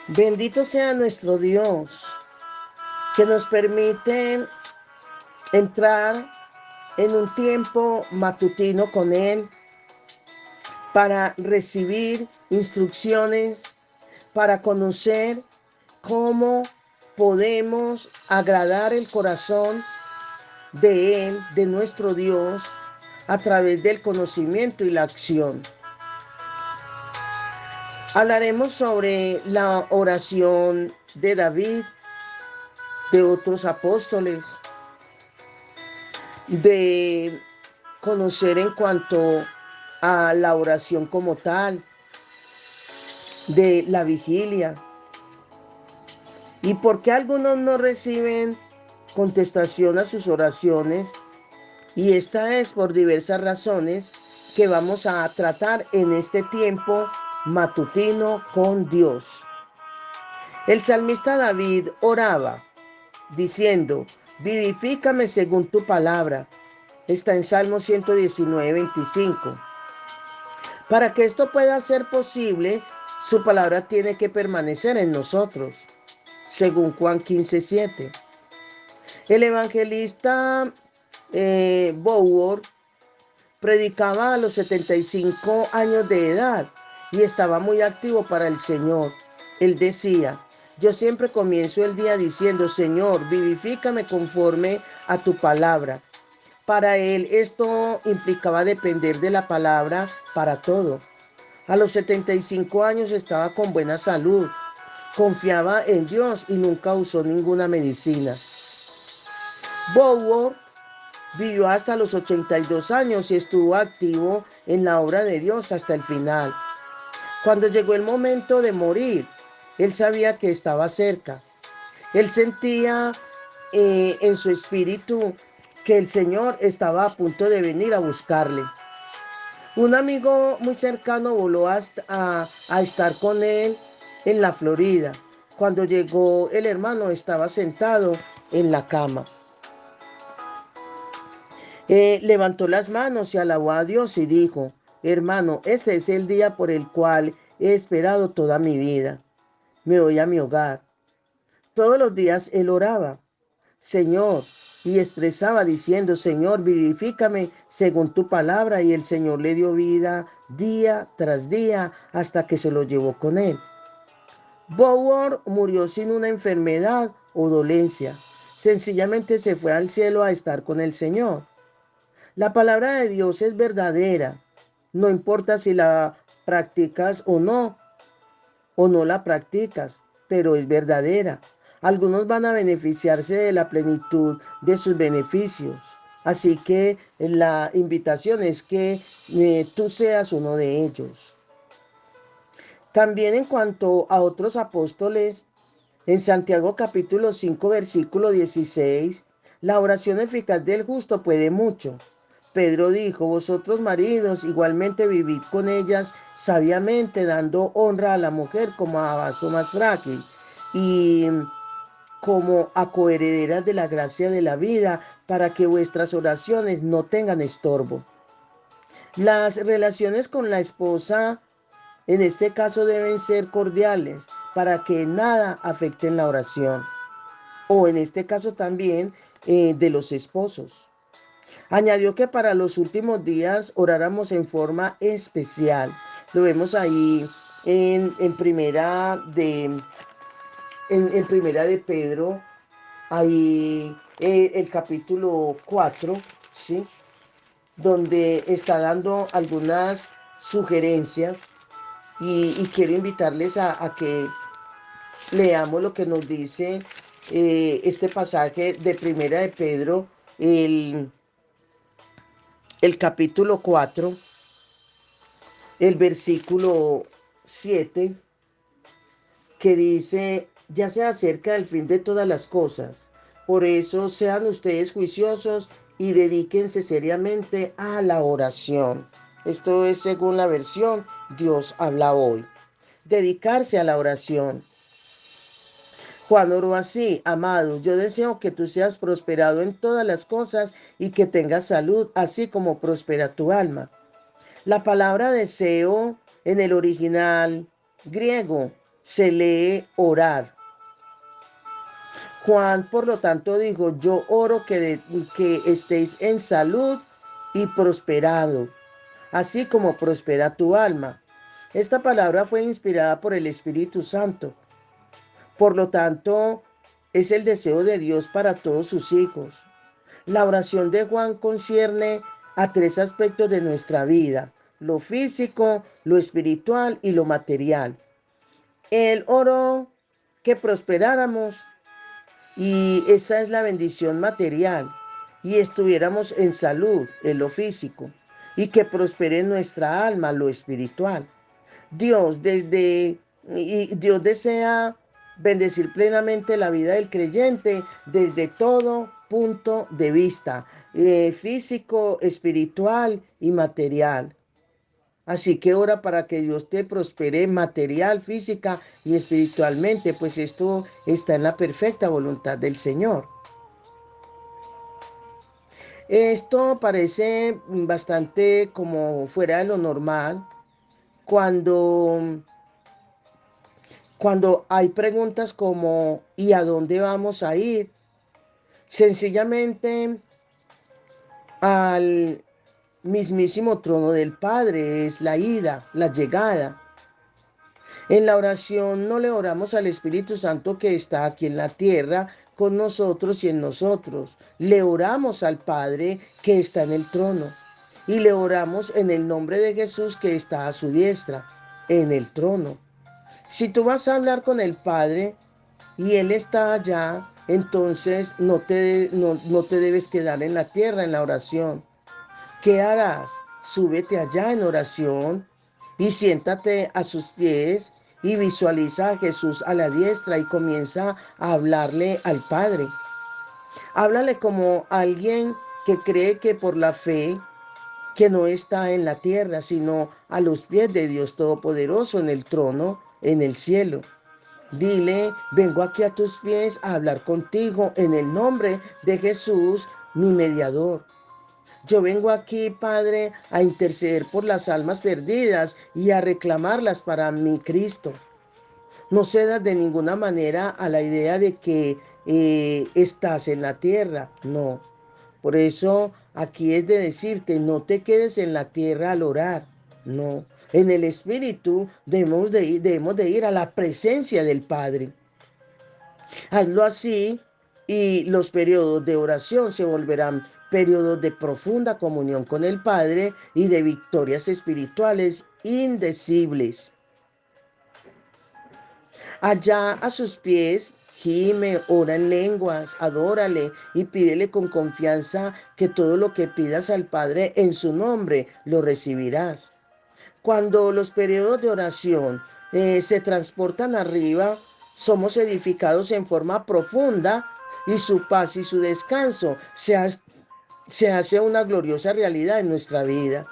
Bendito sea nuestro Dios, que nos permite entrar en un tiempo matutino con Él para recibir instrucciones, para conocer cómo podemos agradar el corazón de Él, de nuestro Dios, a través del conocimiento y la acción. Hablaremos sobre la oración de David, de otros apóstoles, de conocer en cuanto a la oración como tal, de la vigilia, y por qué algunos no reciben contestación a sus oraciones, y esta es por diversas razones que vamos a tratar en este tiempo matutino con Dios. El salmista David oraba diciendo: vivifícame según tu palabra. Está en Salmo 119, 25. Para que esto pueda ser posible, su palabra tiene que permanecer en nosotros, según Juan 15, 7. El evangelista Bowor predicaba a los 75 años de edad y estaba muy activo para el Señor. Él decía: yo siempre comienzo el día diciendo: Señor, vivifícame conforme a tu palabra. Para él esto implicaba depender de la palabra para todo. A los 75 años estaba con buena salud, confiaba en Dios y nunca usó ninguna medicina. Bowor vivió hasta los 82 años y estuvo activo en la obra de Dios hasta el final. Cuando llegó el momento de morir, él sabía que estaba cerca. Él sentía en su espíritu que el Señor estaba a punto de venir a buscarle. Un amigo muy cercano voló a estar con él en la Florida. Cuando llegó, el hermano estaba sentado en la cama. Levantó las manos y alabó a Dios y dijo: hermano, este es el día por el cual he esperado toda mi vida. Me voy a mi hogar. Todos los días él oraba: Señor, y expresaba diciendo: Señor, vivifícame según tu palabra, y el Señor le dio vida día tras día hasta que se lo llevó con él. Bowor murió sin una enfermedad o dolencia. Sencillamente se fue al cielo a estar con el Señor. La palabra de Dios es verdadera. No importa si la practicas o no la practicas, pero es verdadera. Algunos van a beneficiarse de la plenitud de sus beneficios. Así que la invitación es que tú seas uno de ellos. También en cuanto a otros apóstoles, en Santiago capítulo 5, versículo 16, la oración eficaz del justo puede mucho. Pedro dijo: vosotros maridos igualmente vivid con ellas sabiamente, dando honra a la mujer como a vaso más frágil y como a coherederas de la gracia de la vida, para que vuestras oraciones no tengan estorbo. Las relaciones con la esposa en este caso deben ser cordiales para que nada afecte en la oración. O en este caso también de los esposos. Añadió que para los últimos días oráramos en forma especial. Lo vemos ahí en primera de Pedro, ahí el capítulo 4, ¿sí? Donde está dando algunas sugerencias y quiero invitarles a que leamos lo que nos dice este pasaje de primera de Pedro, el, el capítulo 4, el versículo 7, que dice: ya se acerca el fin de todas las cosas. Por eso sean ustedes juiciosos y dedíquense seriamente a la oración. Esto es según la versión Dios habla hoy. Dedicarse a la oración. Juan oró así: amado, yo deseo que tú seas prosperado en todas las cosas y que tengas salud, así como prospera tu alma. La palabra deseo en el original griego se lee orar. Juan, por lo tanto, dijo, yo oro que estéis en salud y prosperado, así como prospera tu alma. Esta palabra fue inspirada por el Espíritu Santo. Por lo tanto, es el deseo de Dios para todos sus hijos. La oración de Juan concierne a tres aspectos de nuestra vida: lo físico, lo espiritual y lo material. Él oró que prosperáramos, y esta es la bendición material, y estuviéramos en salud en lo físico, y que prospere nuestra alma, lo espiritual. Dios desea bendecir plenamente la vida del creyente desde todo punto de vista, físico, espiritual y material. Así que ora para que Dios te prospere material, física y espiritualmente, pues esto está en la perfecta voluntad del Señor. Esto parece bastante como fuera de lo normal cuando, cuando hay preguntas como ¿y a dónde vamos a ir? Sencillamente al mismísimo trono del Padre es la ida, la llegada. En la oración no le oramos al Espíritu Santo que está aquí en la tierra con nosotros y en nosotros. Le oramos al Padre que está en el trono. Y le oramos en el nombre de Jesús que está a su diestra, en el trono. Si tú vas a hablar con el Padre y Él está allá, entonces no te debes quedar en la tierra en la oración. ¿Qué harás? Súbete allá en oración y siéntate a sus pies y visualiza a Jesús a la diestra y comienza a hablarle al Padre. Háblale como alguien que cree que por la fe, que no está en la tierra, sino a los pies de Dios Todopoderoso en el trono, en el cielo. Dile, vengo aquí a tus pies a hablar contigo en el nombre de Jesús, mi mediador. Yo vengo aquí, Padre, a interceder por las almas perdidas y a reclamarlas para mi Cristo. No cedas de ninguna manera a la idea de que estás en la tierra. No. Por eso aquí es de decirte, no te quedes en la tierra al orar. No. En el Espíritu debemos de ir a la presencia del Padre. Hazlo así y los periodos de oración se volverán periodos de profunda comunión con el Padre y de victorias espirituales indecibles. Allá a sus pies, gime, ora en lenguas, adórale y pídele con confianza que todo lo que pidas al Padre en su nombre lo recibirás. Cuando los periodos de oración se transportan arriba, somos edificados en forma profunda y su paz y su descanso se hace una gloriosa realidad en nuestra vida.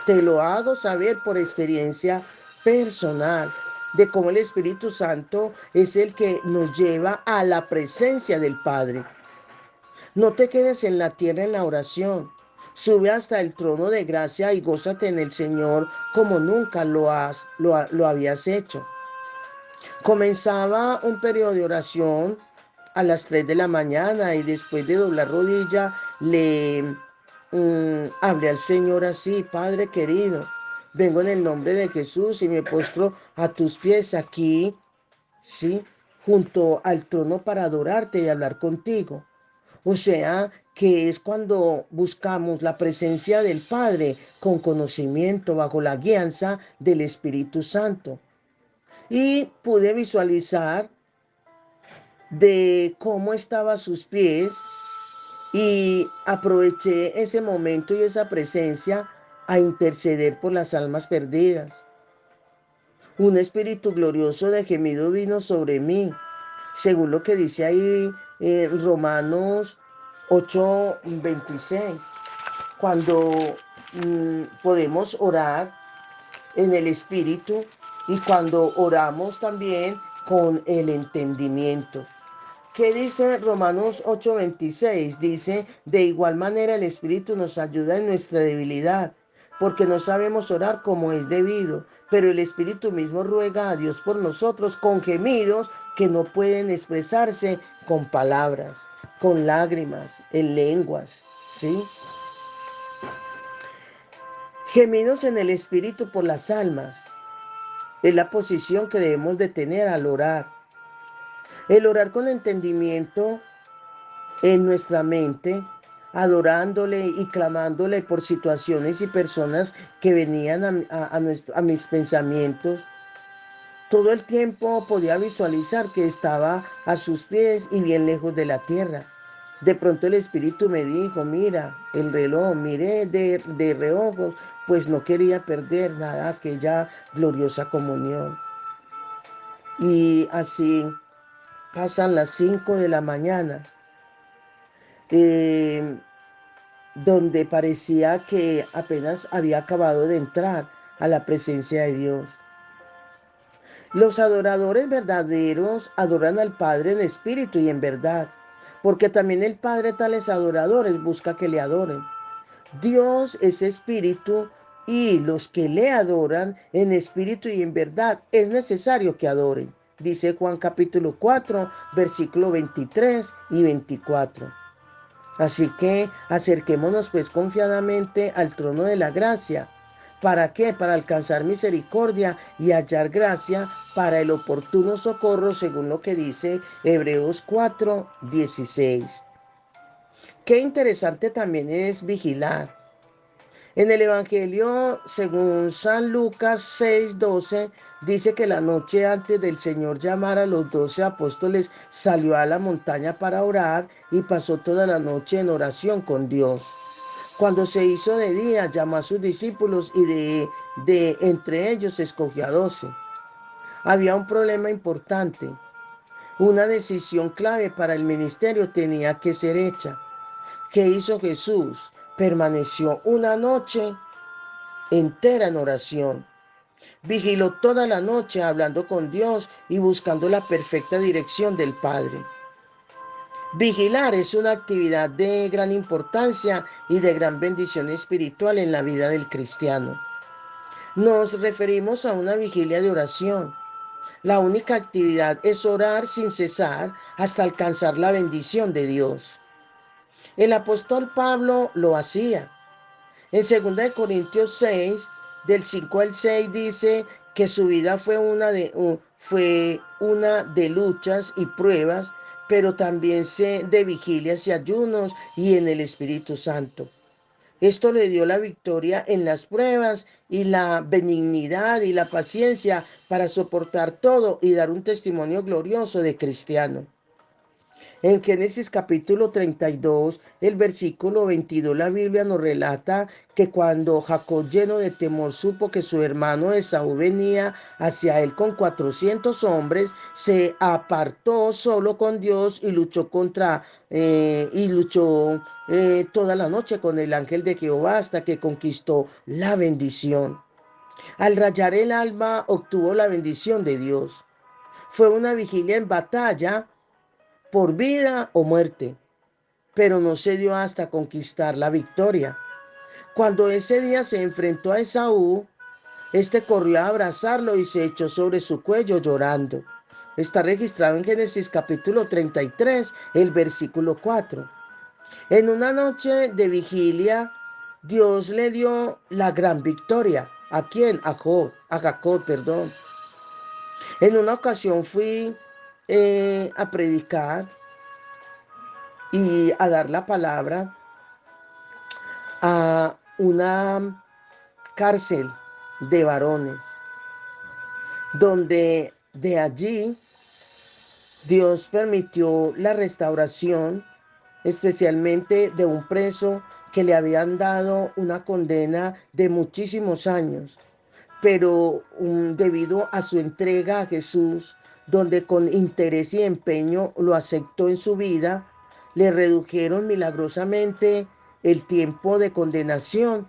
Te lo hago saber por experiencia personal de cómo el Espíritu Santo es el que nos lleva a la presencia del Padre. No te quedes en la tierra en la oración. Sube hasta el trono de gracia y gózate en el Señor como nunca lo habías hecho. Comenzaba un periodo de oración a las 3 de la mañana y después de doblar rodilla le hablé al Señor así: Padre querido, vengo en el nombre de Jesús y me postro a tus pies aquí, ¿sí? Junto al trono para adorarte y hablar contigo. O sea, que es cuando buscamos la presencia del Padre con conocimiento bajo la guianza del Espíritu Santo. Y pude visualizar de cómo estaba a sus pies y aproveché ese momento y esa presencia a interceder por las almas perdidas. Un espíritu glorioso de gemido vino sobre mí, según lo que dice ahí Romanos 8:26. Cuando podemos orar en el espíritu y cuando oramos también con el entendimiento. ¿Qué dice Romanos 8:26? Dice, de igual manera el Espíritu nos ayuda en nuestra debilidad, porque no sabemos orar como es debido, pero el Espíritu mismo ruega a Dios por nosotros con gemidos que no pueden expresarse con palabras, con lágrimas, en lenguas, ¿sí? Gemidos en el Espíritu por las almas es la posición que debemos de tener al orar. El orar con entendimiento en nuestra mente, adorándole y clamándole por situaciones y personas que venían a mis pensamientos. Todo el tiempo podía visualizar que estaba a sus pies y bien lejos de la tierra. De pronto el Espíritu me dijo, mira el reloj, miré de reojos, pues no quería perder nada aquella gloriosa comunión. Y así pasan las 5 de la mañana, donde parecía que apenas había acabado de entrar a la presencia de Dios. Los adoradores verdaderos adoran al Padre en espíritu y en verdad, porque también el Padre tales adoradores busca que le adoren. Dios es espíritu y los que le adoran en espíritu y en verdad es necesario que adoren. Dice Juan capítulo 4, versículo 23 y 24. Así que acerquémonos pues confiadamente al trono de la gracia. ¿Para qué? Para alcanzar misericordia y hallar gracia para el oportuno socorro, según lo que dice Hebreos 4, 16. Qué interesante también es vigilar. En el Evangelio, según San Lucas 6:12, dice que la noche antes del Señor llamar a los 12 apóstoles, salió a la montaña para orar y pasó toda la noche en oración con Dios. Cuando se hizo de día, llamó a sus discípulos y de entre ellos escogió a 12. Había un problema importante. Una decisión clave para el ministerio tenía que ser hecha. ¿Qué hizo Jesús? Permaneció una noche entera en oración. Vigiló toda la noche hablando con Dios y buscando la perfecta dirección del Padre. Vigilar es una actividad de gran importancia y de gran bendición espiritual en la vida del cristiano. Nos referimos a una vigilia de oración. La única actividad es orar sin cesar hasta alcanzar la bendición de Dios. El apóstol Pablo lo hacía. En 2 Corintios 6, del 5 al 6, dice que su vida fue una de luchas y pruebas, pero también de vigilias y ayunos y en el Espíritu Santo. Esto le dio la victoria en las pruebas y la benignidad y la paciencia para soportar todo y dar un testimonio glorioso de cristiano. En Génesis capítulo 32, el versículo 22, la Biblia nos relata que cuando Jacob, lleno de temor, supo que su hermano Esaú venía hacia él con 400 hombres, se apartó solo con Dios y luchó toda la noche con el ángel de Jehová hasta que conquistó la bendición. Al rayar el alba obtuvo la bendición de Dios. Fue una vigilia en batalla por vida o muerte, pero no se dio hasta conquistar la victoria. Cuando ese día se enfrentó a Esaú, este corrió a abrazarlo y se echó sobre su cuello llorando. Está registrado en Génesis capítulo 33, el versículo 4. En una noche de vigilia, Dios le dio la gran victoria. ¿A quién? A Jacob, perdón. En una ocasión fui a predicar y a dar la palabra a una cárcel de varones, donde de allí Dios permitió la restauración, especialmente de un preso que le habían dado una condena de muchísimos años, pero debido a su entrega a Jesús, donde con interés y empeño lo aceptó en su vida, le redujeron milagrosamente el tiempo de condenación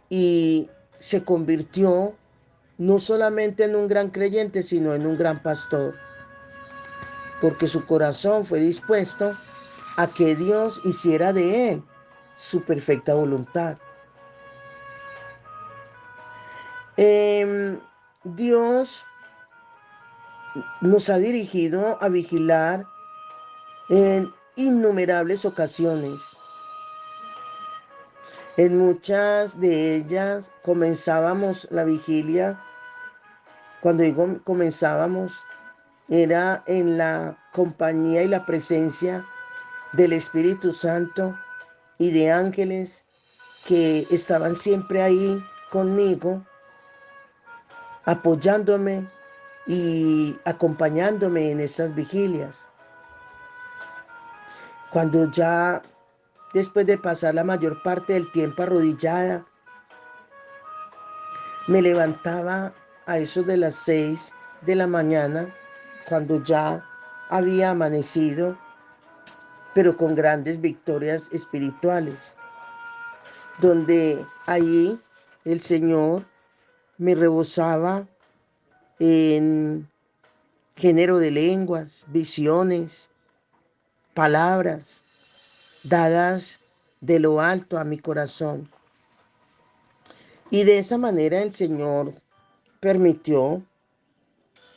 y se convirtió no solamente en un gran creyente, sino en un gran pastor, porque su corazón fue dispuesto a que Dios hiciera de él su perfecta voluntad. Dios nos ha dirigido a vigilar en innumerables ocasiones. En muchas de ellas comenzábamos la vigilia. Cuando digo comenzábamos, era en la compañía y la presencia del Espíritu Santo y de ángeles que estaban siempre ahí conmigo, apoyándome y acompañándome en estas vigilias. Cuando ya después de pasar la mayor parte del tiempo arrodillada, me levantaba a eso de las 6 de la mañana, cuando ya había amanecido, pero con grandes victorias espirituales, donde ahí el Señor me rebosaba en género de lenguas, visiones, palabras dadas de lo alto a mi corazón. Y de esa manera el Señor permitió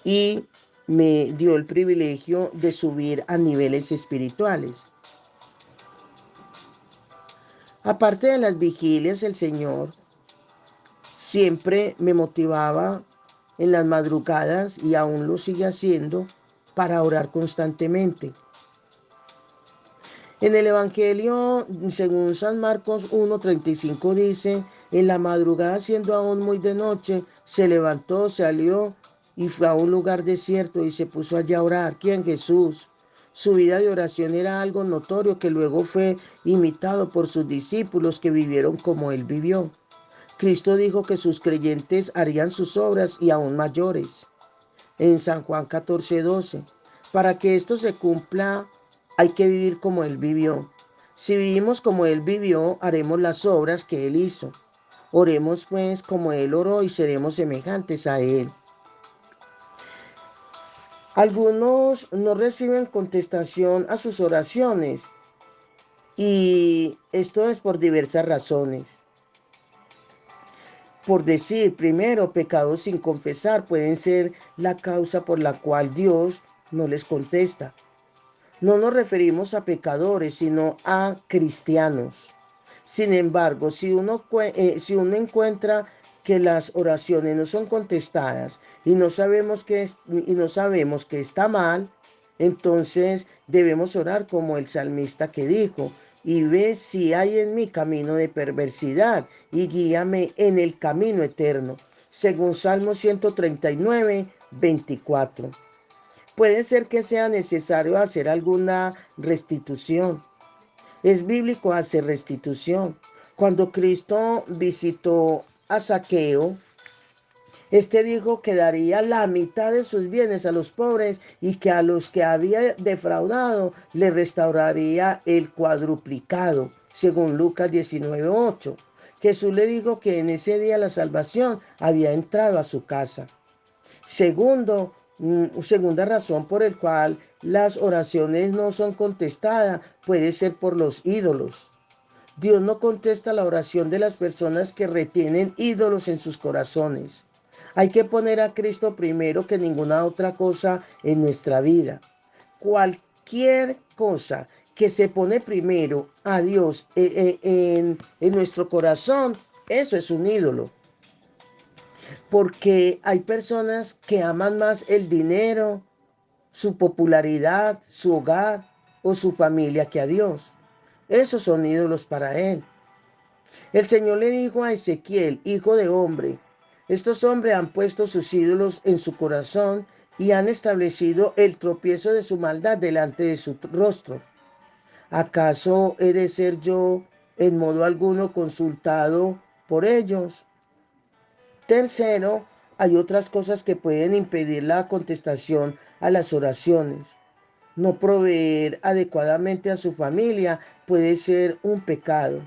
y me dio el privilegio de subir a niveles espirituales. Aparte de las vigilias, el Señor siempre me motivaba en las madrugadas, y aún lo sigue haciendo, para orar constantemente. En el Evangelio, según San Marcos 1:35, dice: en la madrugada, siendo aún muy de noche, se levantó, salió y fue a un lugar desierto y se puso allá a orar. ¿Quién? Jesús. Su vida de oración era algo notorio que luego fue imitado por sus discípulos, que vivieron como él vivió. Cristo dijo que sus creyentes harían sus obras y aún mayores, en San Juan 14:12. Para que esto se cumpla, hay que vivir como Él vivió. Si vivimos como Él vivió, haremos las obras que Él hizo. Oremos pues como Él oró y seremos semejantes a Él. Algunos no reciben contestación a sus oraciones, y esto es por diversas razones. Por decir, primero, pecados sin confesar pueden ser la causa por la cual Dios no les contesta. No nos referimos a pecadores, sino a cristianos. Sin embargo, si uno encuentra que las oraciones no son contestadas y no sabemos que está mal, entonces debemos orar como el salmista, que dijo: y ve si hay en mí camino de perversidad y guíame en el camino eterno, según Salmo 139:24. Puede ser que sea necesario hacer alguna restitución. Es bíblico hacer restitución. Cuando Cristo visitó a Zaqueo, este dijo que daría la mitad de sus bienes a los pobres, y que a los que había defraudado le restauraría el cuadruplicado, según Lucas 19:8. Jesús le dijo que en ese día la salvación había entrado a su casa. Segunda razón por la cual las oraciones no son contestadas puede ser por los ídolos. Dios no contesta la oración de las personas que retienen ídolos en sus corazones. Hay que poner a Cristo primero que ninguna otra cosa en nuestra vida. Cualquier cosa que se pone primero a Dios en nuestro corazón, eso es un ídolo. Porque hay personas que aman más el dinero, su popularidad, su hogar o su familia que a Dios. Esos son ídolos para él. El Señor le dijo a Ezequiel: hijo de hombre, estos hombres han puesto sus ídolos en su corazón y han establecido el tropiezo de su maldad delante de su rostro. ¿Acaso he de ser yo en modo alguno consultado por ellos? Tercero, hay otras cosas que pueden impedir la contestación a las oraciones. No proveer adecuadamente a su familia puede ser un pecado,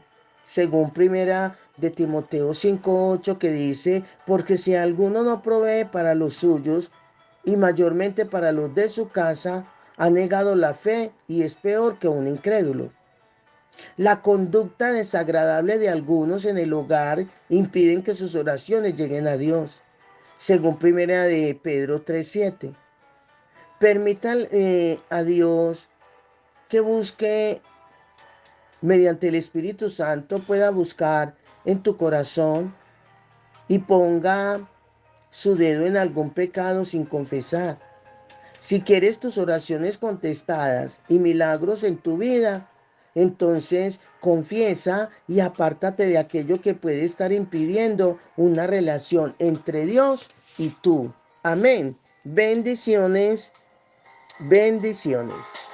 según primera de Timoteo 5:8, que dice: porque si alguno no provee para los suyos, y mayormente para los de su casa, ha negado la fe y es peor que un incrédulo. La conducta desagradable de algunos en el hogar impiden que sus oraciones lleguen a Dios, según primera de Pedro 3:7. Permitan a Dios que busque mediante el Espíritu Santo, pueda buscar en tu corazón y ponga su dedo en algún pecado sin confesar. Si quieres tus oraciones contestadas y milagros en tu vida, entonces confiesa y apártate de aquello que puede estar impidiendo una relación entre Dios y tú. Amén. Bendiciones, bendiciones.